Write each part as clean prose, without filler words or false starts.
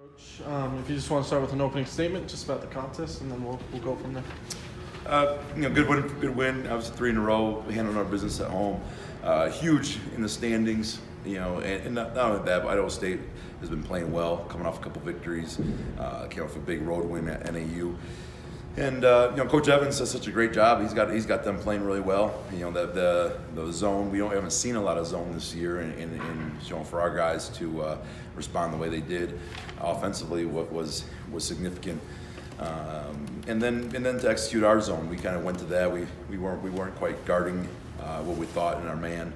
Coach, if you just want to start with an opening statement just about the contest, and then we'll go from there. Good win. Obviously 3 in a row. We handled our business at home. Huge in the standings. And not only that, but Idaho State has been playing well, coming off a couple victories. Came off a big road win at NAU. And Coach Evans does such a great job. He's got them playing really well. The zone. We haven't seen a lot of zone this year, and for our guys to respond the way they did offensively, what was significant. And then to execute our zone, we kind of went to that. We weren't quite guarding what we thought in our man,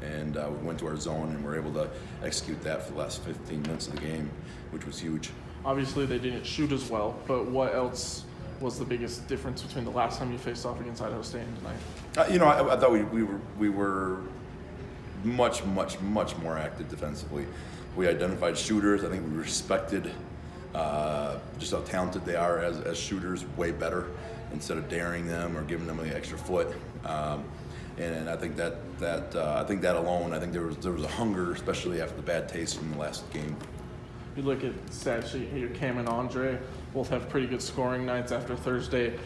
and we went to our zone and were able to execute that for the last 15 minutes of the game, which was huge. Obviously, they didn't shoot as well, but what else was the biggest difference between the last time you faced off against Idaho State and tonight? I thought we were much more active defensively. We identified shooters. I think we respected just how talented they are as shooters way better, instead of daring them or giving them the extra foot. And I think that alone, I think there was a hunger, especially after the bad taste from the last game. You look at stat sheet here, Cam and Andre both have pretty good scoring nights after Thursday.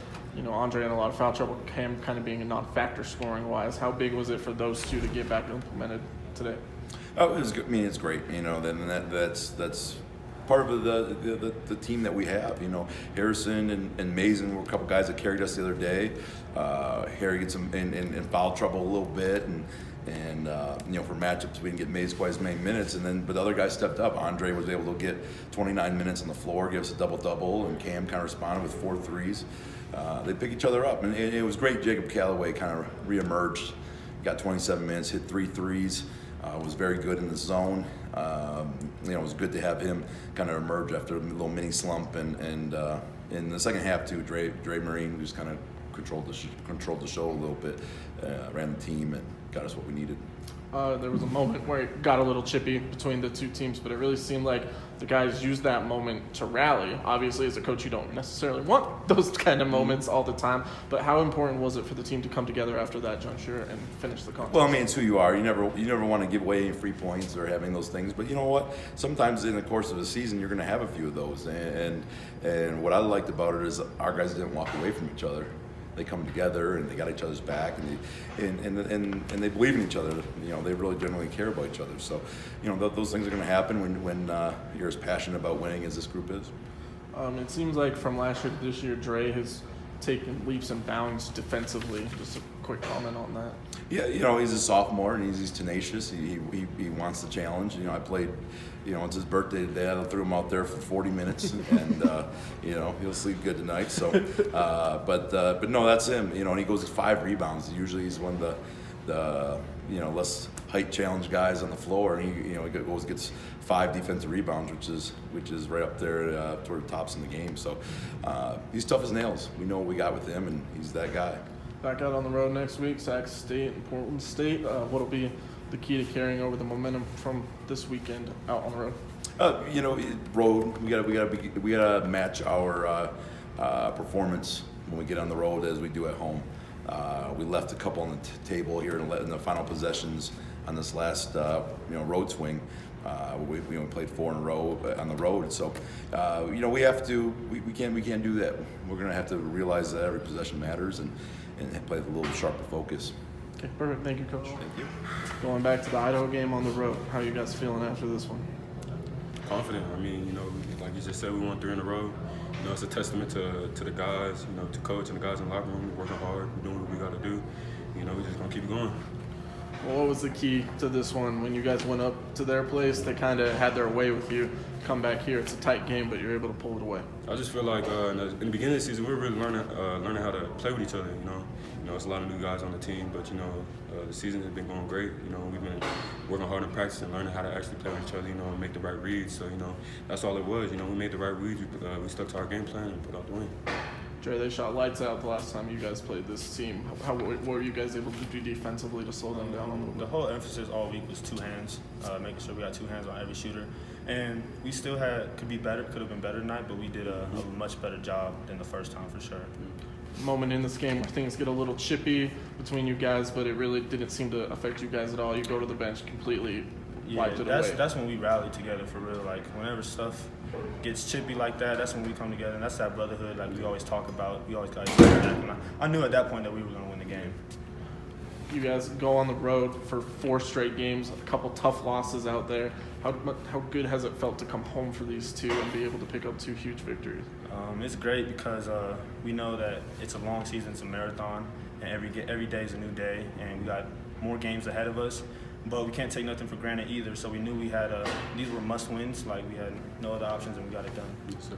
Andre had a lot of foul trouble, Cam kind of being a non-factor scoring-wise. How big was it for those two to get back implemented today? Oh, it was good. I mean, it's great. Then that's part of the team that we have. Harrison and Mason were a couple guys that carried us the other day. Harry gets in foul trouble a little bit, and for matchups we didn't get Mays quite as many minutes, but the other guys stepped up. Andre was able to get 29 minutes on the floor, give us a double-double, and Cam kind of responded with 4 threes. They pick each other up, and it was great. Jacob Calloway kind of reemerged, got 27 minutes, hit 3 threes. Was very good in the zone. It was good to have him kind of emerge after a little mini slump, and in the second half too, Dre Marin just kind of controlled the show a little bit, ran the team and got us what we needed. There was a moment where it got a little chippy between the two teams, but it really seemed like the guys used that moment to rally. Obviously, as a coach, you don't necessarily want those kind of moments all the time, but how important was it for the team to come together after that juncture and finish the contest? Well, I mean, it's who you are. You never want to give away any free points or having those things, but you know what? Sometimes in the course of a season, you're going to have a few of those, and what I liked about it is our guys didn't walk away from each other. They come together and they got each other's back, and they believe in each other. They really genuinely care about each other. So, those things are going to happen when you're as passionate about winning as this group is. It seems like from last year to this year, Dre has taken leaps and bounds defensively. Just a quick comment on that. Yeah, he's a sophomore and he's tenacious. He wants the challenge. I played. It's his birthday today. I threw him out there for 40 minutes, and he'll sleep good tonight. So, but no, that's him. And he goes to 5 rebounds. Usually, he's one of the less height challenge guys on the floor, and he goes gets 5 defensive rebounds, which is right up there toward the tops in the game. So, he's tough as nails. We know what we got with him, and he's that guy. Back out on the road next week, Sac State and Portland State. What'll be the key to carrying over the momentum from this weekend out on the road? Road. We gotta match our performance when we get on the road as we do at home. We left a couple on the table here in the final possessions on this last road swing. We played 4 in a row on the road, so we have to. We can't do that. We're gonna have to realize that every possession matters and play with a little sharper focus. Okay, perfect. Thank you, Coach. Thank you. Going back to the Idaho game on the road, how are you guys feeling after this one? Confident. I mean, like you just said, we won 3 in a row. It's a testament to the guys, to coach and the guys in the locker room. We're working hard. We're doing what we got to do. We're just gonna keep going. Well, what was the key to this one? When you guys went up to their place, they kind of had their way with you. Come back here, it's a tight game, but you're able to pull it away. I just feel like in the beginning of the season, we were really learning how to play with each other. It's a lot of new guys on the team, but the season has been going great. We've been working hard in practice and learning how to actually play with each other. And make the right reads. So that's all it was. We made the right reads. We stuck to our game plan and put out the win. Dre, they shot lights out the last time you guys played this team. What were you guys able to do defensively to slow them down a little bit? The whole emphasis all week was 2 hands, making sure we got 2 hands on every shooter. And we still could have been better tonight, but we did a much better job than the first time for sure. Moment in this game where things get a little chippy between you guys, but it really didn't seem to affect you guys at all. You go to the bench completely Yeah, wiped it away. that's when we rally together for real. Like whenever stuff gets chippy like that, that's when we come together, and that's that brotherhood like we always talk about. We always got each other back. And I knew at that point that we were gonna win the game. You guys go on the road for 4 straight games, a couple tough losses out there. How good has it felt to come home for these 2 and be able to pick up 2 huge victories? It's great because we know that it's a long season, it's a marathon, and every day is a new day, and we got more games ahead of us. But we can't take nothing for granted either. So we knew we had these were must wins. Like we had no other options, and we got it done. Yes, sir.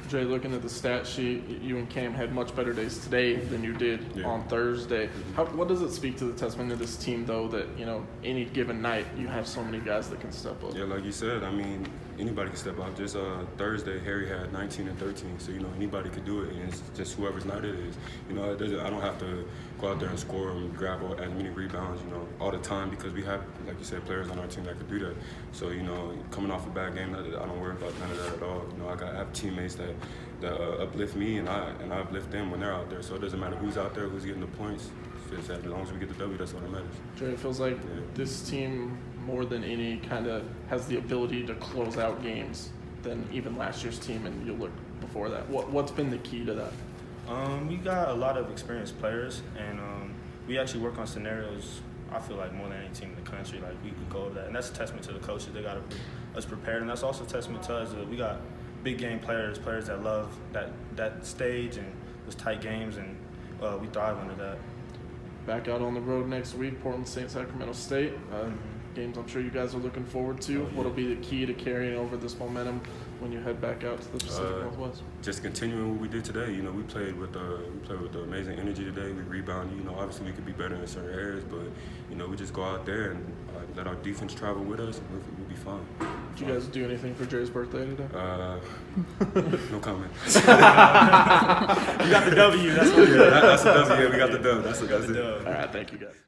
Jay, looking at the stat sheet, you and Cam had much better days today than you did on Thursday. What does it speak to the testament of this team, though, that, any given night you have so many guys that can step up? Yeah, like you said, I mean, anybody can step up. Just Thursday, Harry had 19 and 13, so, anybody could do it, and it's just whoever's night it is. I don't have to go out there and score and grab as many rebounds, all the time because we have, like you said, players on our team that could do that. So, coming off a bad game, I don't worry about none of that at all. I have teammates that uplift me, and I uplift them when they're out there. So it doesn't matter who's out there, who's getting the points. As long as we get the W, that's what it matters. Jay, it feels like this team, more than any, kind of has the ability to close out games than even last year's team, and you look before that. What's been the key to that? We got a lot of experienced players, and we actually work on scenarios, I feel like, more than any team in the country. Like, we could go over that. And that's a testament to the coaches. They got us prepared. And that's also a testament to us that we got big game players that love that stage and those tight games, and we thrive under that. Back out on the road next week, Portland St. Sacramento State. Games I'm sure you guys are looking forward to. What'll be the key to carrying over this momentum when you head back out to the Pacific Northwest? Just continuing what we did today. We played with amazing energy today. We rebounded. Obviously we could be better in certain areas, but we just go out there and let our defense travel with us, and we'll be fine. Did you guys do anything for Dre's birthday today? No comment. You got the W. That's what that's a W. Yeah, we got the W. That's it. All right, thank you guys.